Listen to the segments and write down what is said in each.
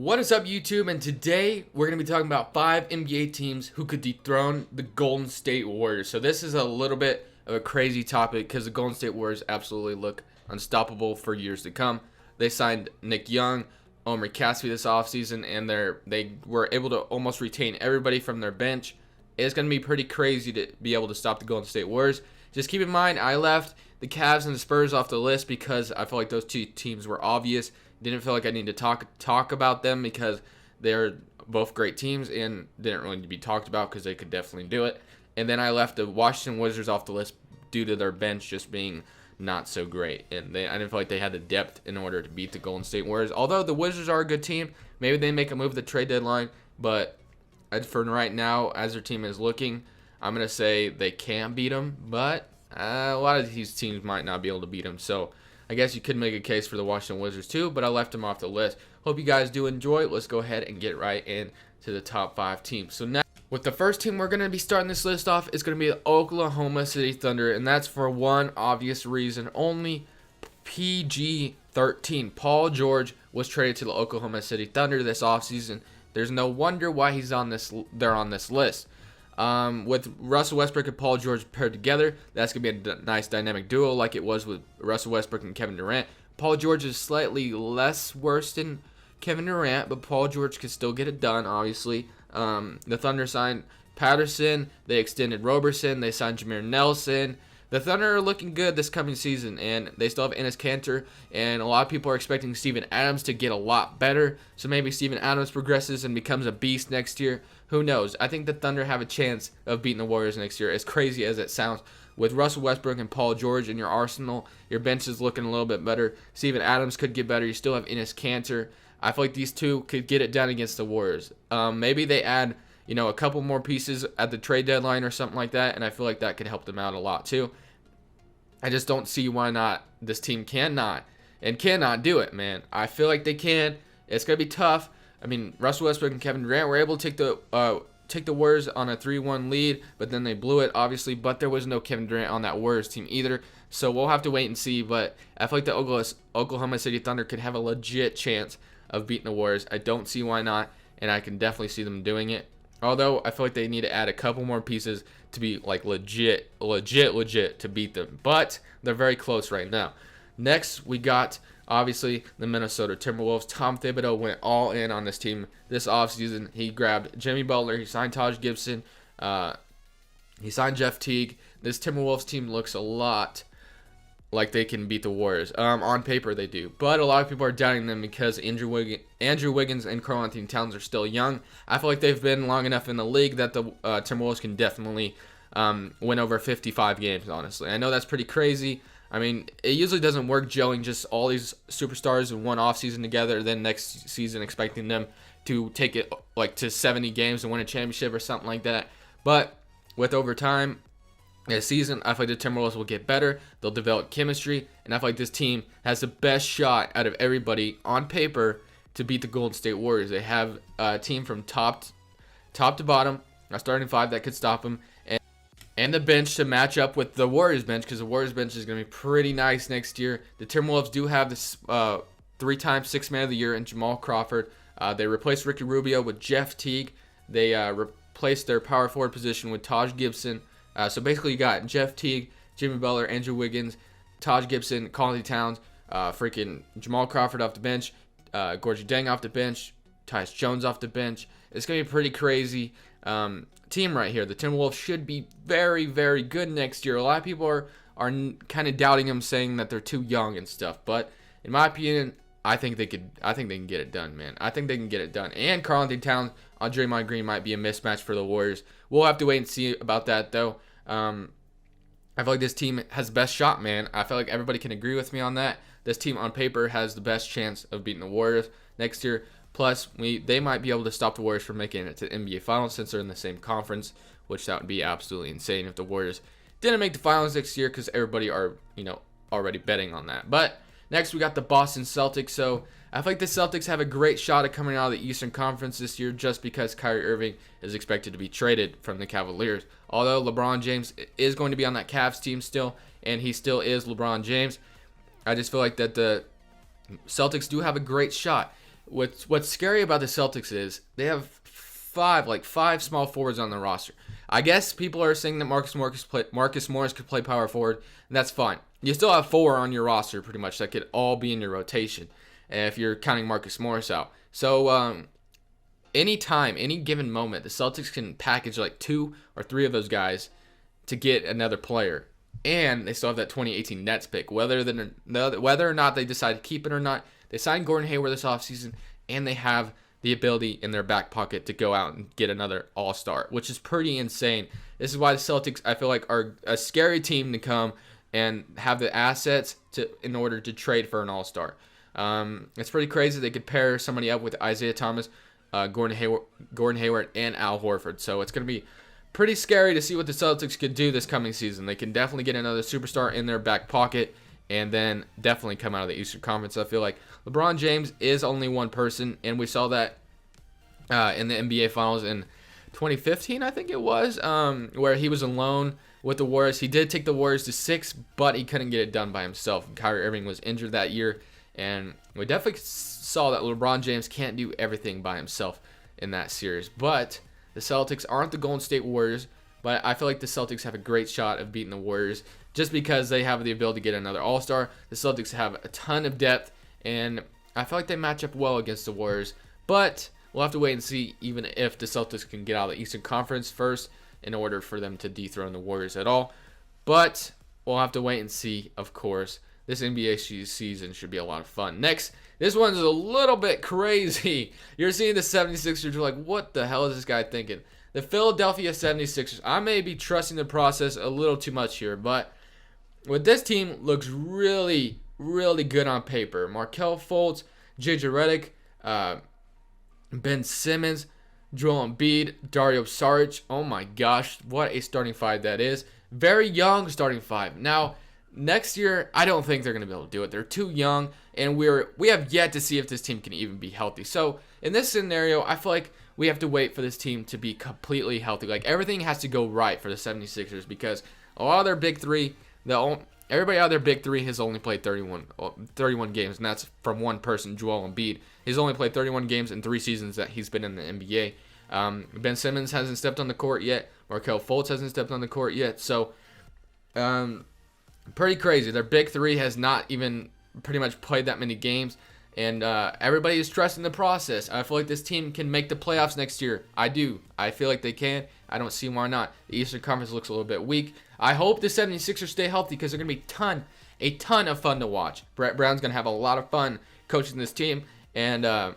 What is up, YouTube? And today we're going to be talking about 5 NBA teams who could dethrone the Golden State Warriors. So this is a little bit of a crazy topic because the Golden State Warriors absolutely look unstoppable for years to come. They signed Nick Young, Omri Caspi this offseason, and they were able to almost retain everybody from their bench. It's going to be pretty crazy to be able to stop the Golden State Warriors. Just keep in mind, I left the Cavs and the Spurs off the list because I felt like those two teams were obvious. Didn't feel like I needed to talk about them because they're both great teams and didn't really need to be talked about because they could definitely do it. And then I left the Washington Wizards off the list due to their bench just being not so great. And I didn't feel like they had the depth in order to beat the Golden State Warriors. Although the Wizards are a good team, maybe they make a move at the trade deadline. But for right now, as their team is looking, I'm going to say they can beat them. But a lot of these teams might not be able to beat them. So I guess you could make a case for the Washington Wizards too, but I left them off the list. Hope you guys do enjoy. Let's go ahead and get right into the top 5 teams. So now, with the first team we're going to be starting this list off is going to be the Oklahoma City Thunder, and that's for one obvious reason only. PG-13. Paul George was traded to the Oklahoma City Thunder this offseason. There's no wonder why they're on this list. With Russell Westbrook and Paul George paired together, that's going to be a nice dynamic duo like it was with Russell Westbrook and Kevin Durant. Paul George is slightly less worse than Kevin Durant, but Paul George can still get it done, obviously. The Thunder signed Patterson. They extended Roberson. They signed Jameer Nelson. The Thunder are looking good this coming season, and they still have Enes Kanter, and a lot of people are expecting Steven Adams to get a lot better, so maybe Steven Adams progresses and becomes a beast next year. Who knows? I think the Thunder have a chance of beating the Warriors next year, as crazy as it sounds. With Russell Westbrook and Paul George in your arsenal, your bench is looking a little bit better. Steven Adams could get better. You still have Enes Kanter. I feel like these two could get it done against the Warriors. Maybe they add a couple more pieces at the trade deadline or something like that, and I feel like that could help them out a lot too. I just don't see why not. This team cannot do it, man. I feel like they can. It's going to be tough. I mean, Russell Westbrook and Kevin Durant were able to take the Warriors on a 3-1 lead, but then they blew it, obviously. But there was no Kevin Durant on that Warriors team either, so we'll have to wait and see. But I feel like the Oklahoma City Thunder could have a legit chance of beating the Warriors. I don't see why not, and I can definitely see them doing it. Although I feel like they need to add a couple more pieces to be like legit to beat them. But they're very close right now. Next, we got obviously the Minnesota Timberwolves. Tom Thibodeau went all in on this team this offseason. He grabbed Jimmy Butler. He signed Taj Gibson. He signed Jeff Teague. This Timberwolves team looks a lot like they can beat the Warriors. On paper, they do. But a lot of people are doubting them because Andrew Wiggins and Karl-Anthony Towns are still young. I feel like they've been long enough in the league that the Timberwolves can definitely win over 55 games, honestly. I know that's pretty crazy. I mean, it usually doesn't work gelling just all these superstars in one offseason together, then next season expecting them to take it like to 70 games and win a championship or something like that. But with overtime, this season, I feel like the Timberwolves will get better. They'll develop chemistry, and I feel like this team has the best shot out of everybody on paper to beat the Golden State Warriors. They have a team from top to bottom, a starting 5 that could stop them, and the bench to match up with the Warriors bench, because the Warriors bench is going to be pretty nice next year. The Timberwolves do have this 3-time Sixth Man of the Year in Jamal Crawford. They replaced Ricky Rubio with Jeff Teague. They replaced their power forward position with Taj Gibson. So basically you got Jeff Teague, Jimmy Butler, Andrew Wiggins, Taj Gibson, Karl-Anthony Towns, freaking Jamal Crawford off the bench, Gorgie Deng off the bench, Tyus Jones off the bench. It's going to be a pretty crazy team right here. The Timberwolves should be very, very good next year. A lot of people are kind of doubting them, saying that they're too young and stuff. But in my opinion, I think they can get it done, man. I think they can get it done. And Karl-Anthony Towns on Draymond Green might be a mismatch for the Warriors. We'll have to wait and see about that, though. I feel like this team has the best shot, man. I feel like everybody can agree with me on that. This team on paper has the best chance of beating the Warriors next year. Plus, they might be able to stop the Warriors from making it to the NBA Finals since they're in the same conference, which that would be absolutely insane if the Warriors didn't make the Finals next year, because everybody are, already betting on that. But next, we got the Boston Celtics. So I feel like the Celtics have a great shot at coming out of the Eastern Conference this year just because Kyrie Irving is expected to be traded from the Cavaliers. Although LeBron James is going to be on that Cavs team still, and he still is LeBron James, I just feel like that the Celtics do have a great shot. what's scary about the Celtics is they have five small forwards on the roster. I guess people are saying that Marcus Morris could play power forward, and that's fine. You still have 4 on your roster pretty much that could all be in your rotation if you're counting Marcus Morris out. So anytime, any given moment, the Celtics can package like 2 or 3 of those guys to get another player. And they still have that 2018 Nets pick. Whether or not they decide to keep it or not, they signed Gordon Hayward this offseason, and they have the ability in their back pocket to go out and get another all-star, which is pretty insane. This is why the Celtics, I feel like, are a scary team to come and have the assets in order to trade for an all-star. It's pretty crazy. They could pair somebody up with Isaiah Thomas, Gordon Hayward, and Al Horford. So it's going to be pretty scary to see what the Celtics could do this coming season. They can definitely get another superstar in their back pocket and then definitely come out of the Eastern Conference. I feel like LeBron James is only one person, and we saw that in the NBA Finals in 2015, I think it was, where he was alone with the Warriors. He did take the Warriors to 6, but he couldn't get it done by himself. Kyrie Irving was injured that year, and we definitely saw that LeBron James can't do everything by himself in that series. But the Celtics aren't the Golden State Warriors, but I feel like the Celtics have a great shot of beating the Warriors just because they have the ability to get another All-Star. The Celtics have a ton of depth, and I feel like they match up well against the Warriors. But we'll have to wait and see even if the Celtics can get out of the Eastern Conference first in order for them to dethrone the Warriors at all. But we'll have to wait and see, of course. This NBA season should be a lot of fun. Next, this one's a little bit crazy. You're seeing the 76ers. You're like, what the hell is this guy thinking? The Philadelphia 76ers. I may be trusting the process a little too much here, but with this team looks really, really good on paper. Markelle Fultz, J.J. Redick, Ben Simmons, Joel Embiid, Dario Saric. Oh my gosh, what a starting 5 that is. Very young starting 5. Now, next year, I don't think they're going to be able to do it. They're too young, and we have yet to see if this team can even be healthy. So, in this scenario, I feel like we have to wait for this team to be completely healthy. Like, everything has to go right for the 76ers because a lot of their big 3, everybody out of their big 3 has only played 31 games, and that's from one person, Joel Embiid. He's only played 31 games in 3 seasons that he's been in the NBA. Ben Simmons hasn't stepped on the court yet. Markelle Fultz hasn't stepped on the court yet. So, pretty crazy. Their big 3 has not even pretty much played that many games, and everybody is trusting the process. I feel like this team can make the playoffs next year. I do. I feel like they can. I don't see why not. The Eastern Conference looks a little bit weak. I hope the 76ers stay healthy because they're going to be a ton of fun to watch. Brett Brown's going to have a lot of fun coaching this team, and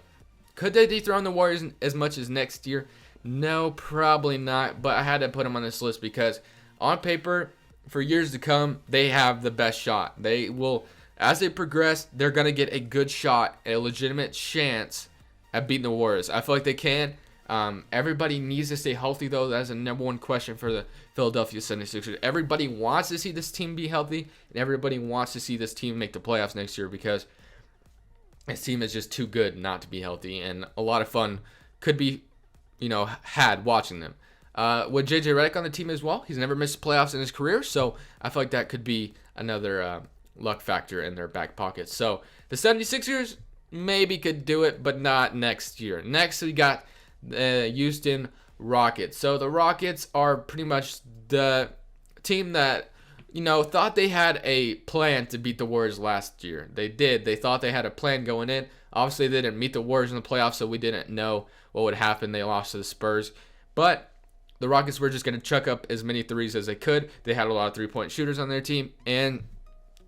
could they dethrone the Warriors as much as next year? No, probably not, but I had to put them on this list because on paper, for years to come, they have the best shot. They will, as they progress, they're going to get a good shot, a legitimate chance at beating the Warriors. I feel like they can. Everybody needs to stay healthy, though. That's the number one question for the Philadelphia 76ers. Everybody wants to see this team be healthy, and everybody wants to see this team make the playoffs next year because this team is just too good not to be healthy, and a lot of fun could be, had watching them. With J.J. Redick on the team as well, he's never missed playoffs in his career, so I feel like that could be another luck factor in their back pocket. So the 76ers maybe could do it, but not next year. Next, we got the Houston Rockets. So the Rockets are pretty much the team that, thought they had a plan to beat the Warriors last year. They did. They thought they had a plan going in. Obviously, they didn't meet the Warriors in the playoffs, so we didn't know what would happen. They lost to the Spurs. But the Rockets were just going to chuck up as many threes as they could. They had a lot of three-point shooters on their team, and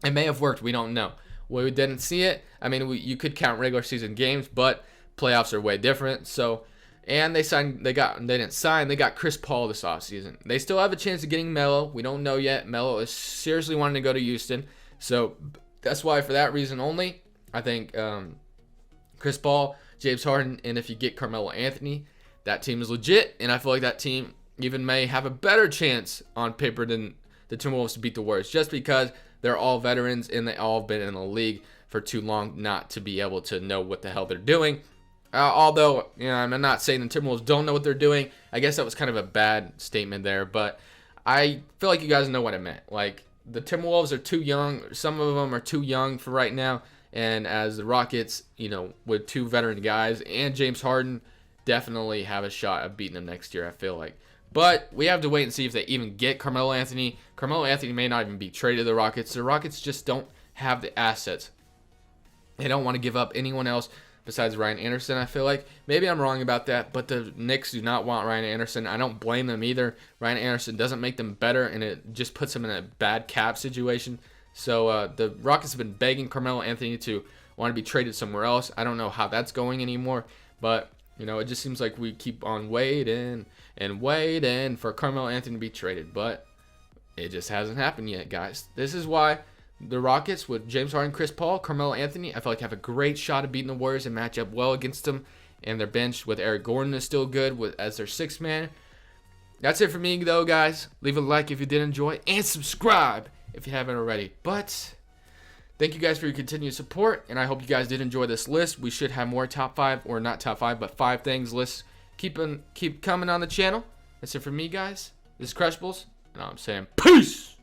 it may have worked. We don't know. We didn't see it. I mean, you could count regular season games, but playoffs are way different. So, and they got Chris Paul this offseason. They still have a chance of getting Melo. We don't know yet. Melo is seriously wanting to go to Houston. So that's why, for that reason only, I think Chris Paul, James Harden, and if you get Carmelo Anthony, that team is legit. And I feel like that team even may have a better chance on paper than the Timberwolves to beat the Warriors, just because they're all veterans and they all have been in the league for too long not to be able to know what the hell they're doing. Although, I'm not saying the Timberwolves don't know what they're doing. I guess that was kind of a bad statement there, but I feel like you guys know what I meant. Like, the Timberwolves are too young. Some of them are too young for right now, And as the Rockets, with 2 veteran guys and James Harden, definitely have a shot of beating them next year, I feel like. But we have to wait and see if they even get Carmelo Anthony. Carmelo Anthony may not even be traded to the Rockets. The Rockets just don't have the assets. They don't want to give up anyone else besides Ryan Anderson, I feel like. Maybe I'm wrong about that, but the Knicks do not want Ryan Anderson. I don't blame them either. Ryan Anderson doesn't make them better, and it just puts them in a bad cap situation. So the Rockets have been begging Carmelo Anthony to want to be traded somewhere else. I don't know how that's going anymore, but it just seems like we keep on waiting and waiting for Carmelo Anthony to be traded, but it just hasn't happened yet, guys. This is why the Rockets with James Harden, Chris Paul, Carmelo Anthony, I feel like have a great shot of beating the Warriors and match up well against them. And their bench with Eric Gordon is still good as their 6th man. That's it for me, though, guys. Leave a like if you did enjoy, and subscribe if you haven't already. But thank you guys for your continued support, and I hope you guys did enjoy this list. We should have more top 5, or not top 5, but 5 things lists keep coming on the channel. That's it for me, guys. This is Crushables, and I'm saying peace.